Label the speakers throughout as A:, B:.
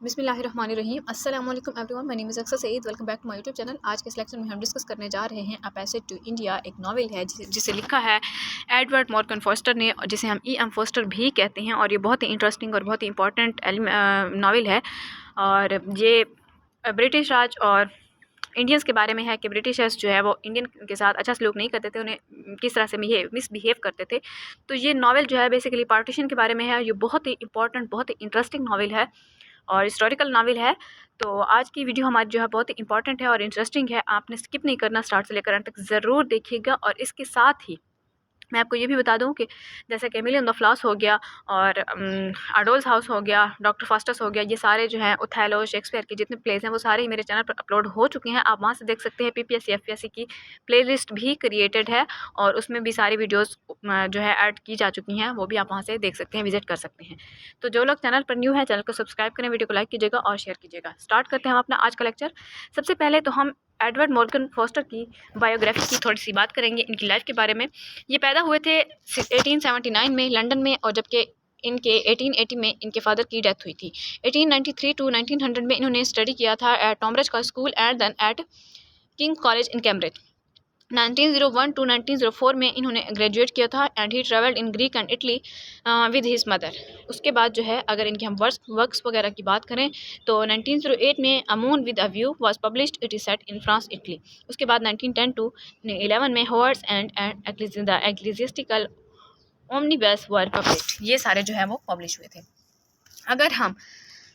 A: बिस्मिल्लाहिर्रहमानिर्रहीम अस्सलाम वालेकुम everyone, my name is Aksar Saeed. Welcome back to my YouTube channel. आज के सिलेक्शन में हम डिस्कस करने जा रहे हैं अ पैसेज टू इंडिया। एक नावल है जिसे लिखा है एडवर्ड मॉर्गन फोस्टर ने, जिसे हम E.M. फोस्टर भी कहते हैं। और ये बहुत ही इंटरेस्टिंग और बहुत ही इंपॉर्टेंट नावल है। और ये ब्रिटिश राज और इंडियंस के बारे में है कि ब्रिटिशर्स जो है वो इंडियन के साथ अच्छा सलूक नहीं करते थे, उन्हें किस तरह से मिसबिहेव करते थे। तो ये नावल जो है बेसिकली पार्टीशन के बारे में है। ये बहुत ही इंपॉर्टेंट, बहुत ही इंटरेस्टिंग नावल है और हिस्टोरिकल नावल है। तो आज की वीडियो हमारी जो है बहुत ही इंपॉर्टेंट है और इंटरेस्टिंग है। आपने स्किप नहीं करना, स्टार्ट से लेकर अंत तक ज़रूर देखिएगा। और इसके साथ ही मैं आपको ये भी बता दूं कि जैसे कि एमिली इन द फ्लॉस हो गया और अडोल्स हाउस हो गया, डॉक्टर फास्टस हो गया, ये सारे जो हैं ओथेलो, शेक्सपियर के जितने प्लेस हैं वो सारे ही मेरे चैनल पर अपलोड हो चुके हैं। आप वहाँ से देख सकते हैं। PPSC FPSC की प्लेलिस्ट भी क्रिएटेड है और उसमें भी सारी वीडियोस जो है ऐड की जा चुकी हैं। वो भी आप वहाँ से देख सकते हैं, विजिट कर सकते हैं। तो जो लोग चैनल पर न्यू है, चैनल को सब्सक्राइब करें, वीडियो को लाइक कीजिएगा और शेयर कीजिएगा। स्टार्ट करते हैं हम अपना आज का लेक्चर। सबसे पहले तो हम एडवर्ड मॉर्गन फोस्टर की बायोग्राफी की थोड़ी सी बात करेंगे, इनकी लाइफ के बारे में। ये पैदा हुए थे 1879 में लंदन में, और जबकि इनके 1880 में इनके फादर की डेथ हुई थी। 1893 टू 1900 में इन्होंने स्टडी किया था एट टॉमब्रिज का school and then at King college in Cambridge. 1901 to 1904 में इन्होंने ग्रेजुएट किया था and he travelled in Greek and Italy with his mother. उसके बाद जो है अगर इनके हम वर्क्स वगैरह की बात करें तो 1908 में a moon with a view was published, it is set in France Italy. उसके बाद 1910 टू 11 में Howards end the ecclesiastical omnibus were published. ये सारे जो है वो पब्लिश हुए थे। अगर हम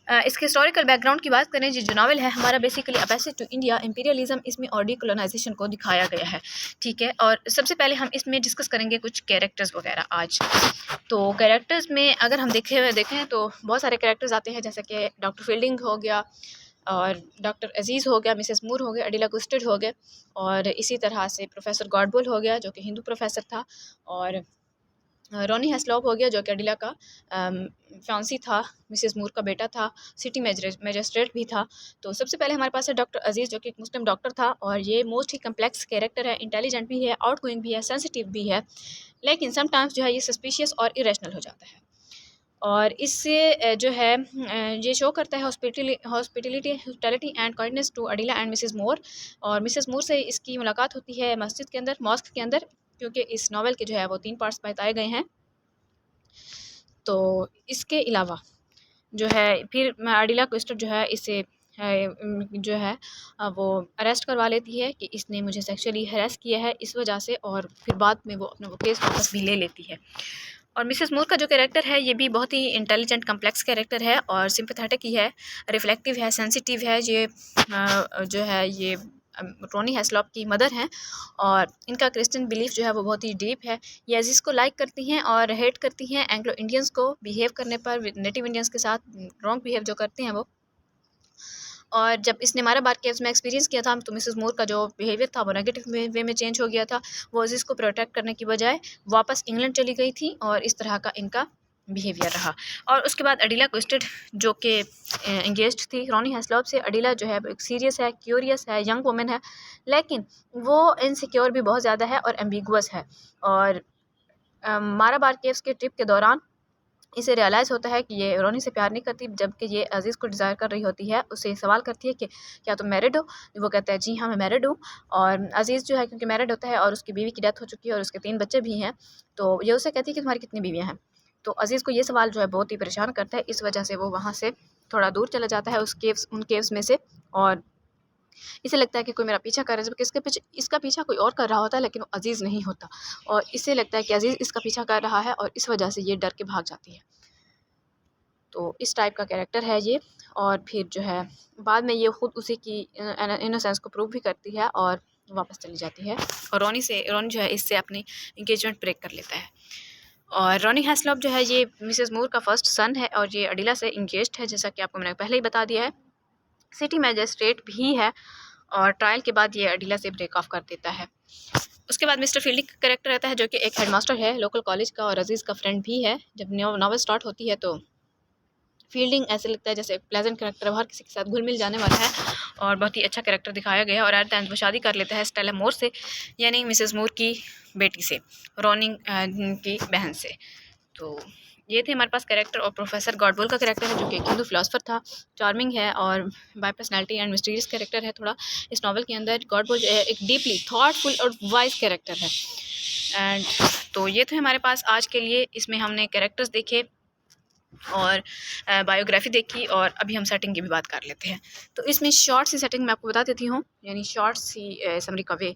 A: इसके हिस्टोरिकल बैकग्राउंड की बात करें, जो नावल है हमारा basically a passage to India, imperialism इसमें और डीकोलोनाइजेशन को दिखाया गया है। ठीक है, और सबसे पहले हम इसमें डिस्कस करेंगे कुछ कैरेक्टर्स वगैरह आज। तो कैरेक्टर्स में अगर हम देखें तो बहुत सारे कैरेक्टर्स आते हैं, जैसे कि डॉक्टर फील्डिंग हो गया और डॉक्टर अजीज़ हो गया, मिसेस मूर हो गया, अडिला गुस्टेड हो गए, और इसी तरह से प्रोफेसर गॉडबुल हो गया जो कि हिंदू प्रोफेसर था, और रॉनी हेस्लॉप हो गया जो कि अडिला का फ्यांसी था, मिसेस मूर का बेटा था, सिटी मैजिस्ट्रेट भी था। तो सबसे पहले हमारे पास है डॉक्टर अजीज़ जो कि एक मुस्लिम डॉक्टर था, और ये मोस्ट ही कम्प्लेक्स कैरेक्टर है, इंटेलिजेंट भी है, आउटगोइंग भी है, सेंसिटिव भी है, लेकिन समटाइम्स जो है ये सस्पिशियस और इरेशनल हो जाता है। और इससे जो है ये शो करता है hospitality and kindness to Adela and Mrs Moore. और मिसेस मोर से इसकी मुलाकात होती है मस्जिद के अंदर, मॉस्क के अंदर, क्योंकि इस नावल के जो है वो 3 पार्ट्स बताए गए हैं। तो इसके अलावा जो है फिर अडिला क्विस्टर जो है इसे जो है वो अरेस्ट करवा लेती है कि इसने मुझे सेक्सुअली हरास किया है इस वजह से, और फिर बाद में वो अपना वो केस वापस भी ले लेती है। और मिसेस मूर का जो कैरेक्टर है ये भी बहुत ही इंटेलिजेंट कम्प्लेक्स कैरेक्टर है और सिंपैथेटिक ही है, रिफ्लेक्टिव है, सेंसिटिव है। ये जो है ये रोनी हेस्लॉप की मदर हैं, और इनका क्रिश्चियन बिलीफ जो है वो बहुत ही डीप है। ये अजीज़ को लाइक करती हैं और हेट करती हैं एंग्लो इंडियंस को बिहेव करने पर, नेटिव इंडियंस के साथ रॉन्ग बिहेव जो करते हैं वो। और जब इसने मारा बार केस में एक्सपीरियंस किया था तो मिसेस मूर का जो बिहेवियर था वो नेगेटिव वे में चेंज हो गया था। वो अजीज़ को प्रोटेक्ट करने की बजाय वापस इंग्लैंड चली गई थी, और इस तरह का इनका बिहेवियर रहा। और उसके बाद अडिला क्विस्टेड जो कि एंगेज्ड थी रॉनी हेस्लॉप से। अडिला जो है एक सीरियस है, क्यूरियस है, यंग वुमेन है, लेकिन वो इनसिक्योर भी बहुत ज़्यादा है और एम्बिगुअस है। और मारा बार केव्स के ट्रिप के दौरान इसे रियलाइज़ होता है कि ये रोनी से प्यार नहीं करती, जबकि ये अजीज़ को डिज़ायर कर रही होती है। उससे सवाल करती है कि क्या तुम मैरिड हो? वो कहता है जी हाँ मैं मैरिड हूँ। और अजीज़ जो है क्योंकि मैरिड होता है और उसकी बीवी की डेथ हो चुकी है और उसके 3 बच्चे भी हैं, तो ये उससे कहती है कि तुम्हारी कितनी बीवियाँ हैं? तो अजीज़ को ये सवाल जो है बहुत ही परेशान करता है। इस वजह से वो वहाँ से थोड़ा दूर चला जाता है उन केव्स में से, और इसे लगता है कि कोई मेरा पीछा कर रहा है, जबकि इसका पीछा कोई और कर रहा होता है, लेकिन वो अजीज़ नहीं होता। और इसे लगता है कि अजीज़ इसका पीछा कर रहा है, और इस वजह से ये डर के भाग जाती है। तो इस टाइप का कैरेक्टर है ये। और फिर जो है बाद में ये ख़ुद उसी की इनोसेंस को प्रूव भी करती है और वापस चली जाती है। और रोनी जो है इससे अपनी इंगेजमेंट ब्रेक कर लेता है। और रॉनी हेस्लॉप जो है ये मिसेस मूर का फर्स्ट सन है, और ये अडिला से इंगेज्ड है, जैसा कि आपको मैंने पहले ही बता दिया है। सिटी मैजिस्ट्रेट भी है, और ट्रायल के बाद ये अडिला से ब्रेक ऑफ कर देता है। उसके बाद मिस्टर फील्डिंग का कैरेक्टर रहता है जो कि एक हेडमास्टर है लोकल कॉलेज का, और अजीज़ का फ्रेंड भी है। जब नावल स्टार्ट होती है तो फील्डिंग ऐसे लगता है जैसे एक प्लेजेंट कैरेक्टर है, हर किसी के साथ घुल मिल जाने वाला है और बहुत ही अच्छा कैरेक्टर दिखाया गया है। और एट द एंड वो शादी कर लेता है स्टेला मोर से, यानी मिसेस मूर की बेटी से, रोनिंग की बहन से। तो ये थे हमारे पास कैरेक्टर। और प्रोफेसर गॉडबोल का कैरेक्टर है जो कि एक हिंदू फिलोसफर था, चार्मिंग है और by personality and mysterious character है थोड़ा इस नावल के अंदर। गॉडबोल जो है एक डीपली थॉटफुल और वाइज कैरेक्टर है। एंड तो ये थे हमारे पास आज के लिए। इसमें हमने कैरेक्टर्स देखे और बायोग्राफी देखी और अभी हम सेटिंग की भी बात कर लेते हैं। तो इसमें शॉर्ट सी सेटिंग मैं आपको बता देती हूँ, यानी शॉर्ट सी समरी का वे।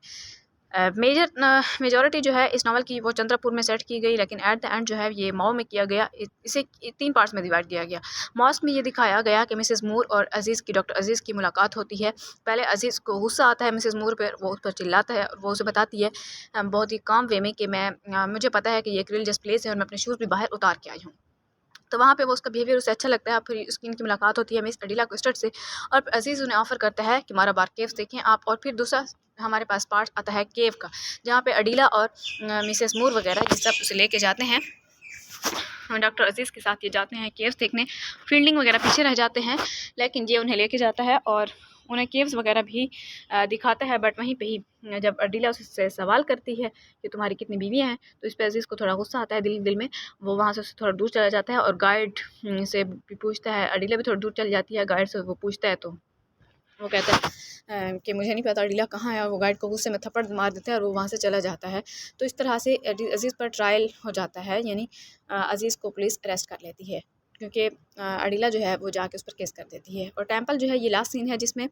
A: मेजॉरिटी जो है इस नावल की वो चंद्रपुर में सेट की गई, लेकिन एट द एंड जो है ये माओ में किया गया। इसे 3 पार्ट्स में डिवाइड किया गया। मॉस्क में ये दिखाया गया कि मिसेस मूर और अजीज़ की, डॉक्टर अजीज़ की मुलाकात होती है। पहले अजीज़ को गुस्सा आता है मिसेस मूर पर, वो उस पर चिल्लाता है और वो उसे बताती है बहुत ही काम वे में कि मुझे पता है कि ये एक रिलीजियस प्लेस है और मैं अपने शूज़ भी बाहर उतार के आई हूँ। तो वहाँ पे वो उसका बिहेवियर उसे अच्छा लगता है। फिर उसकी इनकी मुलाकात होती है मिस अडीला क्विस्टड से और अजीज़ उन्हें ऑफ़र करता है कि हमारा बार केव्स देखें आप। और फिर दूसरा हमारे पास पार्ट आता है केव का, जहाँ पे अडीला और मिसेस मूर वगैरह ये सब उसे लेके जाते हैं। डॉक्टर अजीज़ के साथ ये जाते हैं केव्स देखने। फील्डिंग वगैरह पीछे रह जाते हैं, लेकिन ये उन्हें लेके जाता है और उन्हें केव्स वगैरह भी दिखाता है। बट वहीं पे ही जब अडीला उससे सवाल करती है कि तुम्हारी कितनी बीवियाँ हैं, तो इस पर अजीज़ को थोड़ा गुस्सा आता है दिल में। वो वहाँ से थोड़ा दूर चला जाता है और गाइड से भी पूछता है। अडीला भी थोड़ी दूर चली जाती है, गाइड से वो पूछता है तो वो कहता है कि मुझे नहीं पता अडीला कहाँ है, और वो गाइड को गुस्से में थप्पड़ मार देता है और वो वहाँ से चला जाता है। तो इस तरह से अजीज़ पर ट्रायल हो जाता है, यानी अजीज़ को पुलिस अरेस्ट कर लेती है क्योंकि अडीला जो है वो जाके उस पर केस कर देती है। और टेम्पल जो है ये लास्ट सीन है जिसमें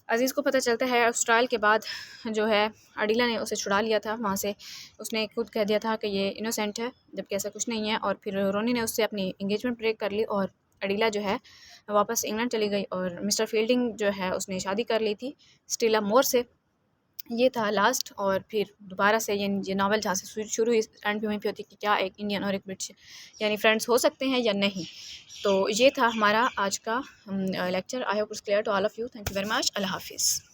A: अजीज़ को पता चलता है उस ट्रायल के बाद जो है अडीला ने उसे छुड़ा लिया था वहाँ से। उसने खुद कह दिया था कि ये इनोसेंट है, जबकि ऐसा कुछ नहीं है। और फिर रोनी ने उससे अपनी इंगेजमेंट ब्रेक कर ली और अडीला जो है वापस इंग्लैंड चली गई और मिस्टर फील्डिंग जो है उसने शादी कर ली थी स्टीला मोर से। ये था लास्ट। और फिर दोबारा से ये नावल जहाँ से शुरू हुई एंड भी वहीं पे होती कि क्या एक इंडियन और एक ब्रिटिश यानी फ्रेंड्स हो सकते हैं या नहीं। तो ये था हमारा आज का lecture. I hope it's clear to all of you. Thank you very much. अल्लाह हाफिज़।